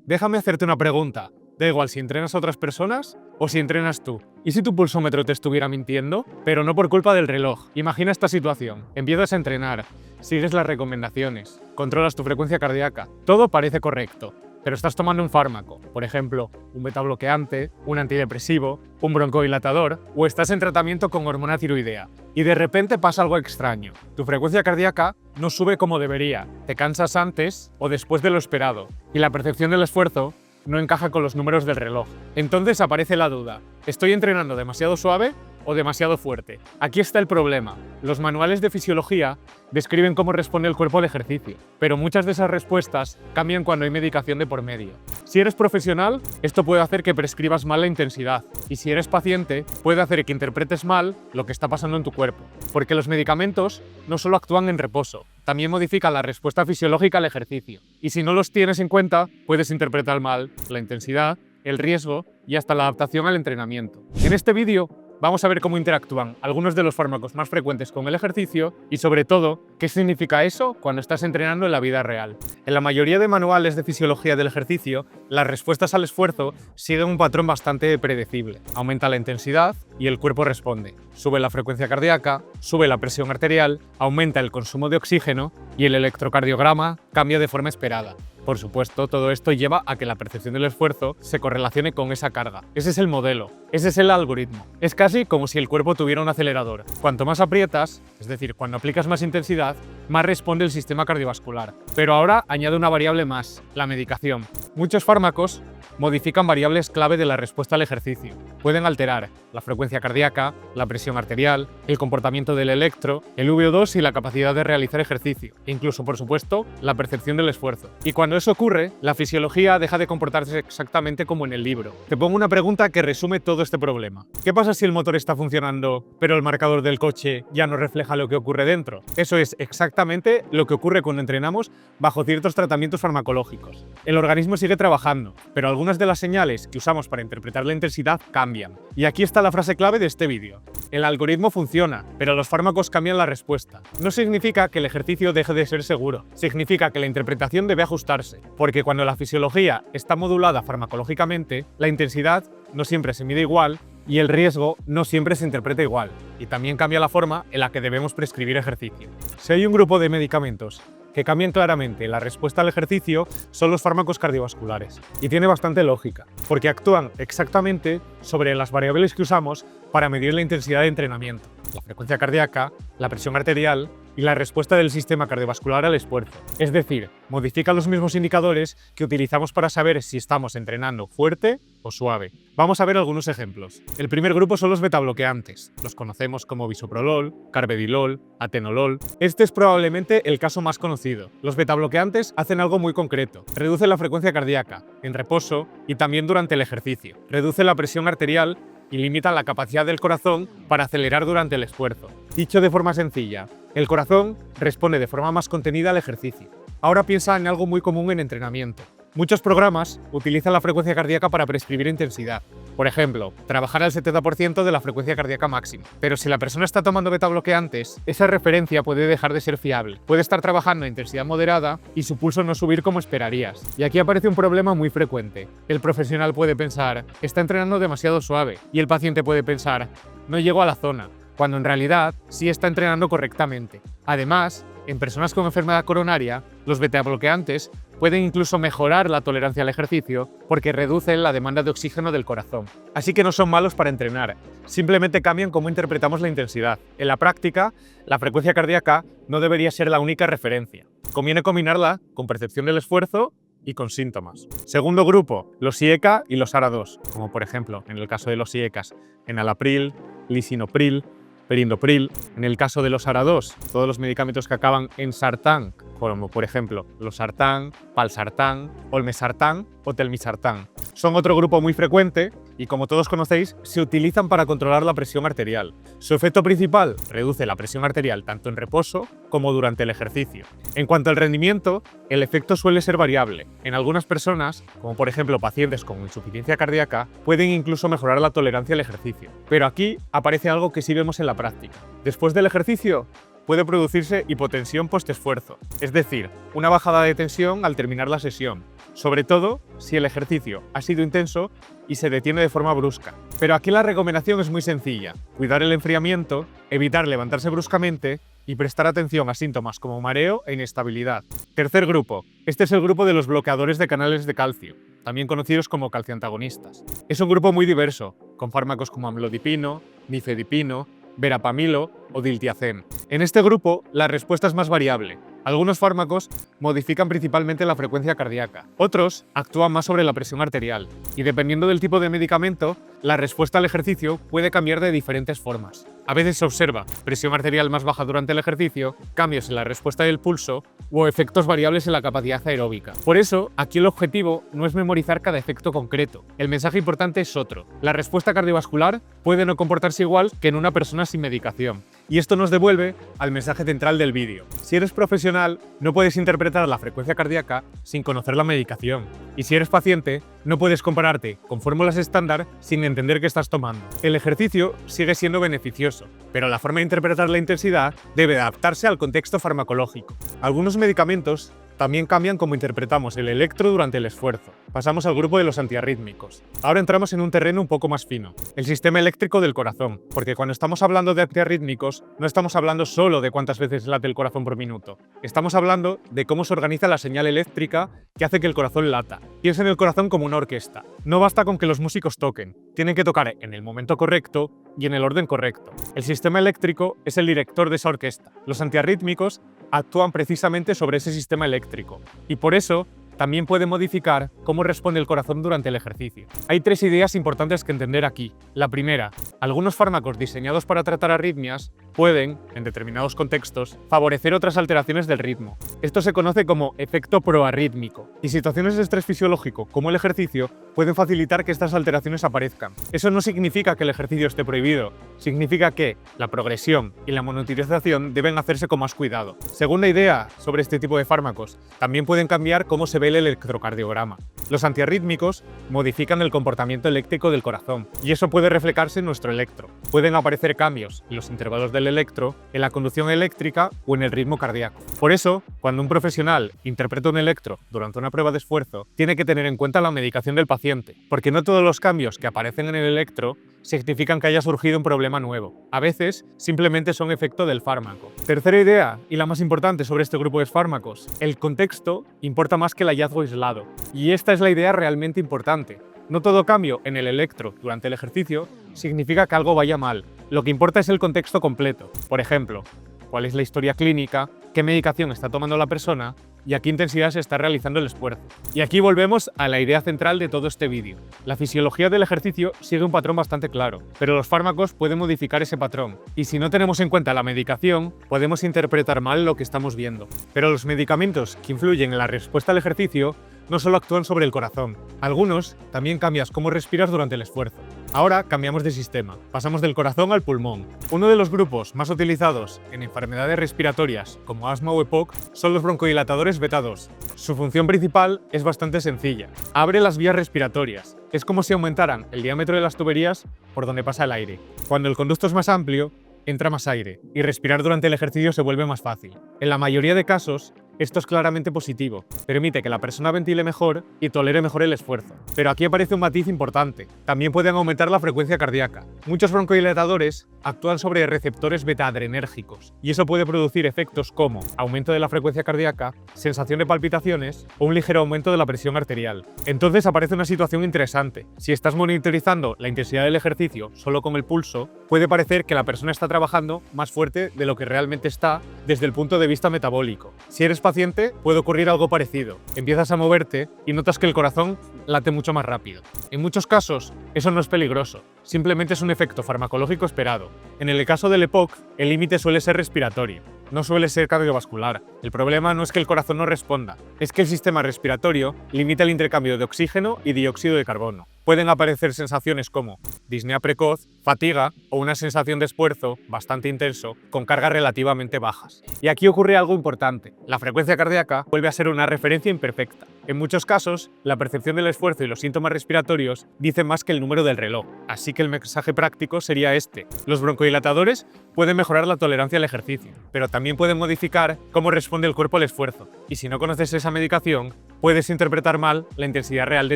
Déjame hacerte una pregunta. Da igual si entrenas a otras personas o si entrenas tú. ¿Y si tu pulsómetro te estuviera mintiendo? Pero no por culpa del reloj. Imagina esta situación. Empiezas a entrenar, sigues las recomendaciones, controlas tu frecuencia cardíaca. Todo parece correcto, pero estás tomando un fármaco, por ejemplo, un betabloqueante, un antidepresivo, un broncodilatador, o estás en tratamiento con hormona tiroidea. Y de repente pasa algo extraño. Tu frecuencia cardíaca no sube como debería, te cansas antes o después de lo esperado, y la percepción del esfuerzo no encaja con los números del reloj. Entonces aparece la duda, ¿estoy entrenando demasiado suave o demasiado fuerte? Aquí está el problema. Los manuales de fisiología describen cómo responde el cuerpo al ejercicio, pero muchas de esas respuestas cambian cuando hay medicación de por medio. Si eres profesional, esto puede hacer que prescribas mal la intensidad, y si eres paciente, puede hacer que interpretes mal lo que está pasando en tu cuerpo, porque los medicamentos no solo actúan en reposo, también modifican la respuesta fisiológica al ejercicio, y si no los tienes en cuenta, puedes interpretar mal la intensidad, el riesgo y hasta la adaptación al entrenamiento. En este vídeo vamos a ver cómo interactúan algunos de los fármacos más frecuentes con el ejercicio y, sobre todo, qué significa eso cuando estás entrenando en la vida real. En la mayoría de manuales de fisiología del ejercicio, las respuestas al esfuerzo siguen un patrón bastante predecible. Aumenta la intensidad y el cuerpo responde. Sube la frecuencia cardíaca, sube la presión arterial, aumenta el consumo de oxígeno y el electrocardiograma cambia de forma esperada. Por supuesto, todo esto lleva a que la percepción del esfuerzo se correlacione con esa carga. Ese es el modelo, ese es el algoritmo. Es casi como si el cuerpo tuviera un acelerador. Cuanto más aprietas, es decir, cuando aplicas más intensidad, más responde el sistema cardiovascular. Pero ahora añade una variable más, la medicación. Muchos fármacos modifican variables clave de la respuesta al ejercicio. Pueden alterar la frecuencia cardíaca, la presión arterial, el comportamiento del electro, el VO2 y la capacidad de realizar ejercicio, e incluso, por supuesto, la percepción del esfuerzo. Y cuando eso ocurre, la fisiología deja de comportarse exactamente como en el libro. Te pongo una pregunta que resume todo este problema. ¿Qué pasa si el motor está funcionando, pero el marcador del coche ya no refleja lo que ocurre dentro? Eso es exactamente lo que ocurre cuando entrenamos bajo ciertos tratamientos farmacológicos. El organismo sigue trabajando, pero algunas de las señales que usamos para interpretar la intensidad cambian. Y aquí está la frase clave de este vídeo. El algoritmo funciona, pero los fármacos cambian la respuesta. No significa que el ejercicio deje de ser seguro, significa que la interpretación debe ajustarse, porque cuando la fisiología está modulada farmacológicamente, la intensidad no siempre se mide igual y el riesgo no siempre se interpreta igual, y también cambia la forma en la que debemos prescribir ejercicio. Si hay un grupo de medicamentos que cambian claramente la respuesta al ejercicio, son los fármacos cardiovasculares. Y tiene bastante lógica, porque actúan exactamente sobre las variables que usamos para medir la intensidad de entrenamiento, la frecuencia cardíaca, la presión arterial y la respuesta del sistema cardiovascular al esfuerzo. Es decir, modifica los mismos indicadores que utilizamos para saber si estamos entrenando fuerte o suave. Vamos a ver algunos ejemplos. El primer grupo son los betabloqueantes. Los conocemos como bisoprolol, carvedilol, atenolol. Este es probablemente el caso más conocido. Los betabloqueantes hacen algo muy concreto. Reducen la frecuencia cardíaca, en reposo y también durante el ejercicio. Reducen la presión arterial y limitan la capacidad del corazón para acelerar durante el esfuerzo. Dicho de forma sencilla, el corazón responde de forma más contenida al ejercicio. Ahora piensa en algo muy común en entrenamiento. Muchos programas utilizan la frecuencia cardíaca para prescribir intensidad. Por ejemplo, trabajar al 70% de la frecuencia cardíaca máxima. Pero si la persona está tomando betabloqueantes, esa referencia puede dejar de ser fiable. Puede estar trabajando a intensidad moderada y su pulso no subir como esperarías. Y aquí aparece un problema muy frecuente. El profesional puede pensar, está entrenando demasiado suave, y el paciente puede pensar, no llego a la zona, cuando en realidad sí está entrenando correctamente. Además, en personas con enfermedad coronaria, los betabloqueantes pueden incluso mejorar la tolerancia al ejercicio porque reducen la demanda de oxígeno del corazón. Así que no son malos para entrenar, simplemente cambian cómo interpretamos la intensidad. En la práctica, la frecuencia cardíaca no debería ser la única referencia. Conviene combinarla con percepción del esfuerzo y con síntomas. Segundo grupo, los IECA y los ARA2, como por ejemplo, en el caso de los IECAs, enalapril, lisinopril, perindopril. En el caso de los ARA2, todos los medicamentos que acaban en sartán, como por ejemplo losartán, valsartán, olmesartán o telmisartán. Son otro grupo muy frecuente y, como todos conocéis, se utilizan para controlar la presión arterial. Su efecto principal reduce la presión arterial tanto en reposo como durante el ejercicio. En cuanto al rendimiento, el efecto suele ser variable. En algunas personas, como por ejemplo pacientes con insuficiencia cardíaca, pueden incluso mejorar la tolerancia al ejercicio. Pero aquí aparece algo que sí vemos en la práctica. Después del ejercicio, puede producirse hipotensión postesfuerzo, es decir, una bajada de tensión al terminar la sesión. sobre todo si el ejercicio ha sido intenso y se detiene de forma brusca. Pero aquí la recomendación es muy sencilla: cuidar el enfriamiento, evitar levantarse bruscamente y prestar atención a síntomas como mareo e inestabilidad. Tercer grupo. Este es el grupo de los bloqueadores de canales de calcio, también conocidos como calcioantagonistas. Es un grupo muy diverso, con fármacos como amlodipino, nifedipino, verapamilo o diltiazem. En este grupo, la respuesta es más variable. Algunos fármacos modifican principalmente la frecuencia cardíaca, otros actúan más sobre la presión arterial, y dependiendo del tipo de medicamento, la respuesta al ejercicio puede cambiar de diferentes formas. A veces se observa presión arterial más baja durante el ejercicio, cambios en la respuesta del pulso o efectos variables en la capacidad aeróbica. Por eso, aquí el objetivo no es memorizar cada efecto concreto. El mensaje importante es otro: la respuesta cardiovascular puede no comportarse igual que en una persona sin medicación. Y esto nos devuelve al mensaje central del vídeo. Si eres profesional, no puedes interpretar la frecuencia cardíaca sin conocer la medicación. Y si eres paciente, no puedes compararte con fórmulas estándar sin entender qué estás tomando. El ejercicio sigue siendo beneficioso, pero la forma de interpretar la intensidad debe adaptarse al contexto farmacológico. Algunos medicamentos también cambian cómo interpretamos el electro durante el esfuerzo. Pasamos al grupo de los antiarrítmicos. Ahora entramos en un terreno un poco más fino: el sistema eléctrico del corazón, porque cuando estamos hablando de antiarrítmicos, no estamos hablando solo de cuántas veces late el corazón por minuto. Estamos hablando de cómo se organiza la señal eléctrica que hace que el corazón lata. Piensa en el corazón como una orquesta. No basta con que los músicos toquen, tienen que tocar en el momento correcto y en el orden correcto. El sistema eléctrico es el director de esa orquesta. Los antiarrítmicos actúan precisamente sobre ese sistema eléctrico, y por eso también puede modificar cómo responde el corazón durante el ejercicio. Hay tres ideas importantes que entender aquí. La primera: algunos fármacos diseñados para tratar arritmias pueden, en determinados contextos, favorecer otras alteraciones del ritmo. Esto se conoce como efecto proarrítmico, y situaciones de estrés fisiológico, como el ejercicio, pueden facilitar que estas alteraciones aparezcan. Eso no significa que el ejercicio esté prohibido, significa que la progresión y la monitorización deben hacerse con más cuidado. Segunda idea sobre este tipo de fármacos: también pueden cambiar cómo se ve el electrocardiograma. Los antiarrítmicos modifican el comportamiento eléctrico del corazón, y eso puede reflejarse en nuestro electro. Pueden aparecer cambios en los intervalos del electro, en la conducción eléctrica o en el ritmo cardíaco. Por eso, cuando un profesional interpreta un electro durante una prueba de esfuerzo, tiene que tener en cuenta la medicación del paciente, porque no todos los cambios que aparecen en el electro significan que haya surgido un problema nuevo. A veces, simplemente son efecto del fármaco. Tercera idea, y la más importante sobre este grupo de fármacos: el contexto importa más que el hallazgo aislado. Y esta es la idea realmente importante. No todo cambio en el electro durante el ejercicio significa que algo vaya mal. Lo que importa es el contexto completo. Por ejemplo, cuál es la historia clínica, qué medicación está tomando la persona y a qué intensidad se está realizando el esfuerzo. Y aquí volvemos a la idea central de todo este vídeo. La fisiología del ejercicio sigue un patrón bastante claro, pero los fármacos pueden modificar ese patrón, y si no tenemos en cuenta la medicación, podemos interpretar mal lo que estamos viendo. Pero los medicamentos que influyen en la respuesta al ejercicio no solo actúan sobre el corazón. Algunos también cambian cómo respiras durante el esfuerzo. Ahora cambiamos de sistema, pasamos del corazón al pulmón. Uno de los grupos más utilizados en enfermedades respiratorias como asma o EPOC son los broncodilatadores beta 2. Su función principal es bastante sencilla: abre las vías respiratorias. Es como si aumentaran el diámetro de las tuberías por donde pasa el aire. Cuando el conducto es más amplio, entra más aire, y respirar durante el ejercicio se vuelve más fácil. En la mayoría de casos, esto es claramente positivo, permite que la persona ventile mejor y tolere mejor el esfuerzo. Pero aquí aparece un matiz importante: también pueden aumentar la frecuencia cardíaca. Muchos broncodilatadores actúan sobre receptores beta-adrenérgicos, y eso puede producir efectos como aumento de la frecuencia cardíaca, sensación de palpitaciones o un ligero aumento de la presión arterial. Entonces aparece una situación interesante. Si estás monitorizando la intensidad del ejercicio solo con el pulso, puede parecer que la persona está trabajando más fuerte de lo que realmente está desde el punto de vista metabólico. Si eres paciente, puede ocurrir algo parecido. Empiezas a moverte y notas que el corazón late mucho más rápido. En muchos casos, eso no es peligroso, simplemente es un efecto farmacológico esperado. En el caso del EPOC, el límite suele ser respiratorio, no suele ser cardiovascular. El problema no es que el corazón no responda, es que el sistema respiratorio limita el intercambio de oxígeno y dióxido de carbono. Pueden aparecer sensaciones como disnea precoz, fatiga o una sensación de esfuerzo bastante intenso con cargas relativamente bajas. Y aquí ocurre algo importante: la frecuencia cardíaca vuelve a ser una referencia imperfecta. En muchos casos, la percepción del esfuerzo y los síntomas respiratorios dicen más que el número del reloj, así que el mensaje práctico sería este. Los broncodilatadores pueden mejorar la tolerancia al ejercicio, pero también pueden modificar cómo responde el cuerpo al esfuerzo, y si no conoces esa medicación, puedes interpretar mal la intensidad real de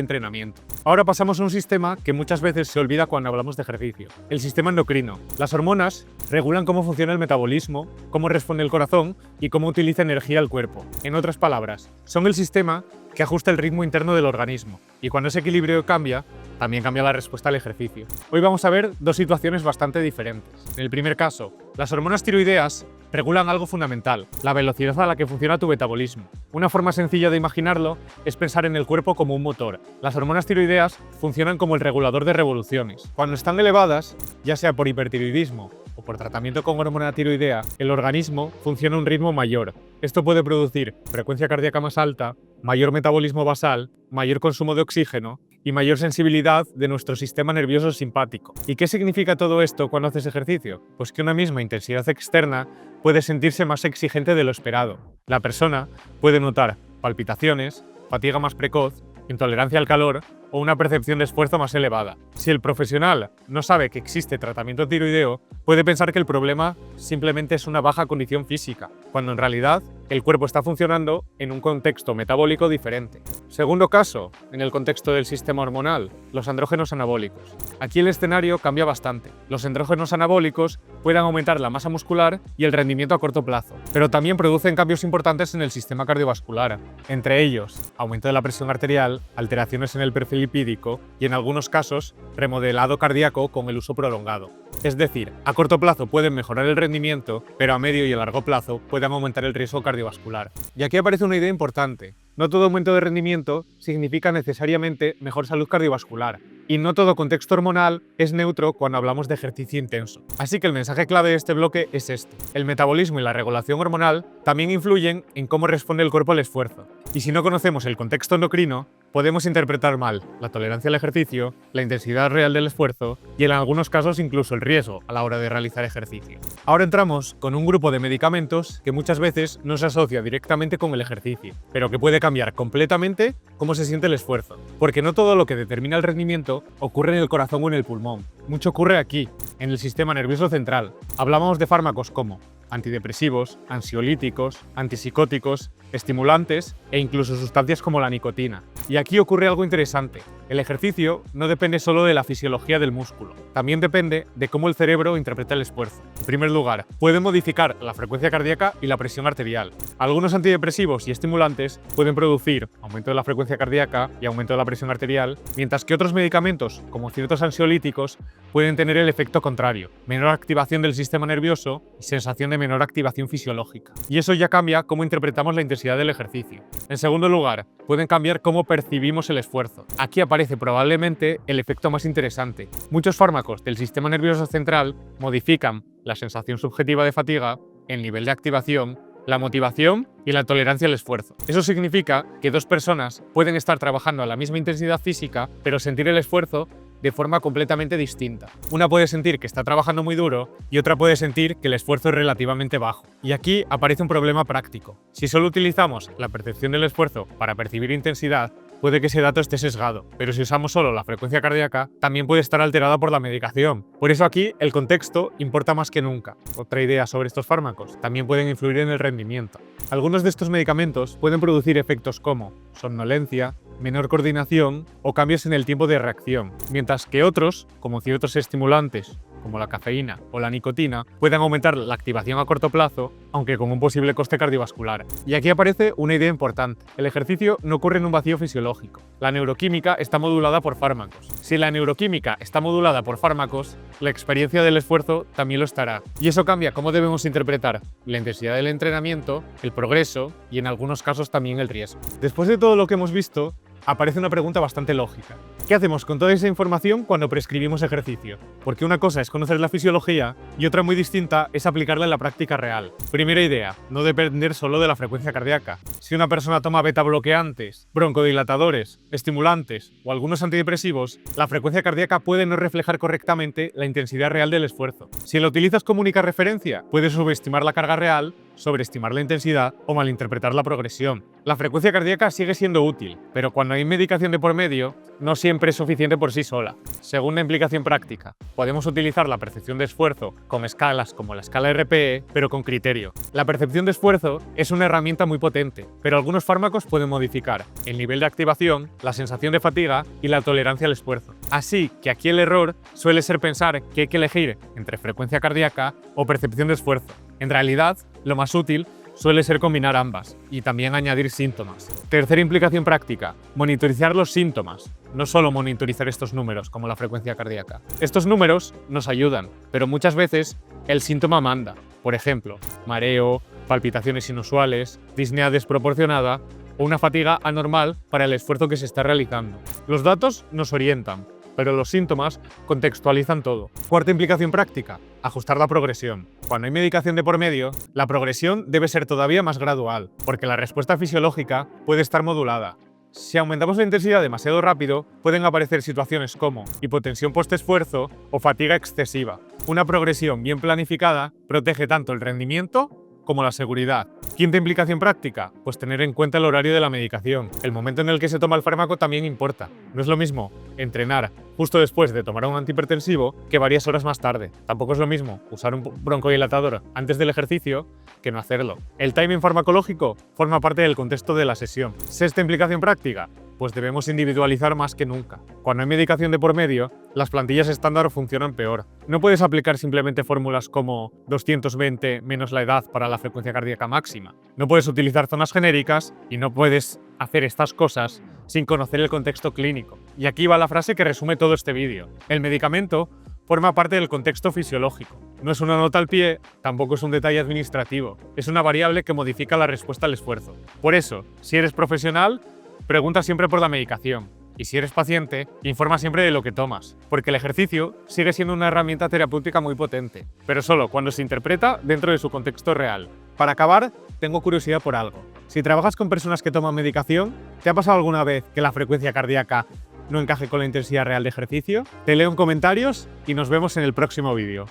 entrenamiento. Ahora pasamos a un sistema que muchas veces se olvida cuando hablamos de ejercicio, el sistema endocrino. Las hormonas regulan cómo funciona el metabolismo, cómo responde el corazón y cómo utiliza energía el cuerpo. En otras palabras, son el sistema que ajusta el ritmo interno del organismo, y cuando ese equilibrio cambia, también cambia la respuesta al ejercicio. Hoy vamos a ver dos situaciones bastante diferentes. En el primer caso, las hormonas tiroideas regulan algo fundamental, la velocidad a la que funciona tu metabolismo. Una forma sencilla de imaginarlo es pensar en el cuerpo como un motor. Las hormonas tiroideas funcionan como el regulador de revoluciones. Cuando están elevadas, ya sea por hipertiroidismo o por tratamiento con hormona tiroidea, el organismo funciona a un ritmo mayor. Esto puede producir frecuencia cardíaca más alta, mayor metabolismo basal, mayor consumo de oxígeno y mayor sensibilidad de nuestro sistema nervioso simpático. ¿Y qué significa todo esto cuando haces ejercicio? Pues que una misma intensidad externa puede sentirse más exigente de lo esperado. La persona puede notar palpitaciones, fatiga más precoz, intolerancia al calor o una percepción de esfuerzo más elevada. Si el profesional no sabe que existe tratamiento tiroideo, puede pensar que el problema simplemente es una baja condición física, cuando en realidad el cuerpo está funcionando en un contexto metabólico diferente. Segundo caso, en el contexto del sistema hormonal, los andrógenos anabólicos. Aquí el escenario cambia bastante. Los andrógenos anabólicos pueden aumentar la masa muscular y el rendimiento a corto plazo, pero también producen cambios importantes en el sistema cardiovascular, entre ellos aumento de la presión arterial, alteraciones en el perfil lipídico y en algunos casos remodelado cardíaco con el uso prolongado. Es decir, a corto plazo pueden mejorar el rendimiento, pero a medio y a largo plazo pueden aumentar el riesgo cardiovascular. Y aquí aparece una idea importante. No todo aumento de rendimiento significa necesariamente mejor salud cardiovascular, y no todo contexto hormonal es neutro cuando hablamos de ejercicio intenso. Así que el mensaje clave de este bloque es este. El metabolismo y la regulación hormonal también influyen en cómo responde el cuerpo al esfuerzo. Y si no conocemos el contexto endocrino, podemos interpretar mal la tolerancia al ejercicio, la intensidad real del esfuerzo y en algunos casos incluso el riesgo a la hora de realizar ejercicio. Ahora entramos con un grupo de medicamentos que muchas veces no se asocia directamente con el ejercicio, pero que puede cambiar completamente cómo se siente el esfuerzo, porque no todo lo que determina el rendimiento ocurre en el corazón o en el pulmón. Mucho ocurre aquí, en el sistema nervioso central. Hablamos de fármacos como antidepresivos, ansiolíticos, antipsicóticos, estimulantes e incluso sustancias como la nicotina. Y aquí ocurre algo interesante. El ejercicio no depende solo de la fisiología del músculo, también depende de cómo el cerebro interpreta el esfuerzo. En primer lugar, puede modificar la frecuencia cardíaca y la presión arterial. Algunos antidepresivos y estimulantes pueden producir aumento de la frecuencia cardíaca y aumento de la presión arterial, mientras que otros medicamentos, como ciertos ansiolíticos, pueden tener el efecto contrario, menor activación del sistema nervioso y sensación de menor activación fisiológica. Y eso ya cambia cómo interpretamos la intensidad del ejercicio. En segundo lugar, pueden cambiar cómo percibimos el esfuerzo. Aquí aparece probablemente el efecto más interesante. Muchos fármacos del sistema nervioso central modifican la sensación subjetiva de fatiga, el nivel de activación, la motivación y la tolerancia al esfuerzo. Eso significa que dos personas pueden estar trabajando a la misma intensidad física, pero sentir el esfuerzo de forma completamente distinta. Una puede sentir que está trabajando muy duro y otra puede sentir que el esfuerzo es relativamente bajo. Y aquí aparece un problema práctico. Si solo utilizamos la percepción del esfuerzo para percibir intensidad, puede que ese dato esté sesgado, pero si usamos solo la frecuencia cardíaca, también puede estar alterada por la medicación. Por eso aquí el contexto importa más que nunca. Otra idea sobre estos fármacos, también pueden influir en el rendimiento. Algunos de estos medicamentos pueden producir efectos como somnolencia, menor coordinación o cambios en el tiempo de reacción, mientras que otros, como ciertos estimulantes, como la cafeína o la nicotina, pueden aumentar la activación a corto plazo, aunque con un posible coste cardiovascular. Y aquí aparece una idea importante. El ejercicio no ocurre en un vacío fisiológico. La neuroquímica está modulada por fármacos. Si la neuroquímica está modulada por fármacos, la experiencia del esfuerzo también lo estará. Y eso cambia cómo debemos interpretar la intensidad del entrenamiento, el progreso y en algunos casos también el riesgo. Después de todo lo que hemos visto, aparece una pregunta bastante lógica. ¿Qué hacemos con toda esa información cuando prescribimos ejercicio? Porque una cosa es conocer la fisiología y otra muy distinta es aplicarla en la práctica real. Primera idea, no depender solo de la frecuencia cardíaca. Si una persona toma beta bloqueantes, broncodilatadores, estimulantes o algunos antidepresivos, la frecuencia cardíaca puede no reflejar correctamente la intensidad real del esfuerzo. Si la utilizas como única referencia, puedes subestimar la carga real sobreestimar la intensidad o malinterpretar la progresión. La frecuencia cardíaca sigue siendo útil, pero cuando hay medicación de por medio, no siempre es suficiente por sí sola. Segunda implicación práctica, podemos utilizar la percepción de esfuerzo con escalas como la escala RPE, pero con criterio. La percepción de esfuerzo es una herramienta muy potente, pero algunos fármacos pueden modificar el nivel de activación, la sensación de fatiga y la tolerancia al esfuerzo. Así que aquí el error suele ser pensar que hay que elegir entre frecuencia cardíaca o percepción de esfuerzo. En realidad, lo más útil suele ser combinar ambas y también añadir síntomas. Tercera implicación práctica, monitorizar los síntomas, no solo monitorizar estos números como la frecuencia cardíaca. Estos números nos ayudan, pero muchas veces el síntoma manda. Por ejemplo, mareo, palpitaciones inusuales, disnea desproporcionada o una fatiga anormal para el esfuerzo que se está realizando. Los datos nos orientan, pero los síntomas contextualizan todo. Cuarta implicación práctica, ajustar la progresión. Cuando hay medicación de por medio, la progresión debe ser todavía más gradual, porque la respuesta fisiológica puede estar modulada. Si aumentamos la intensidad demasiado rápido, pueden aparecer situaciones como hipotensión postesfuerzo o fatiga excesiva. Una progresión bien planificada protege tanto el rendimiento como la seguridad. Quinta implicación práctica, pues tener en cuenta el horario de la medicación. El momento en el que se toma el fármaco también importa. No es lo mismo entrenar justo después de tomar un antihipertensivo que varias horas más tarde. Tampoco es lo mismo usar un broncodilatador antes del ejercicio que no hacerlo. El timing farmacológico forma parte del contexto de la sesión. Sexta implicación práctica, pues debemos individualizar más que nunca. Cuando hay medicación de por medio, las plantillas estándar funcionan peor. No puedes aplicar simplemente fórmulas como 220 menos la edad para la frecuencia cardíaca máxima. No puedes utilizar zonas genéricas y no puedes hacer estas cosas sin conocer el contexto clínico. Y aquí va la frase que resume todo este vídeo. El medicamento forma parte del contexto fisiológico. No es una nota al pie, tampoco es un detalle administrativo. Es una variable que modifica la respuesta al esfuerzo. Por eso, si eres profesional, pregunta siempre por la medicación. Y si eres paciente, informa siempre de lo que tomas, porque el ejercicio sigue siendo una herramienta terapéutica muy potente, pero solo cuando se interpreta dentro de su contexto real. Para acabar, tengo curiosidad por algo. Si trabajas con personas que toman medicación, ¿te ha pasado alguna vez que la frecuencia cardíaca no encaje con la intensidad real de ejercicio? Te leo en comentarios y nos vemos en el próximo vídeo.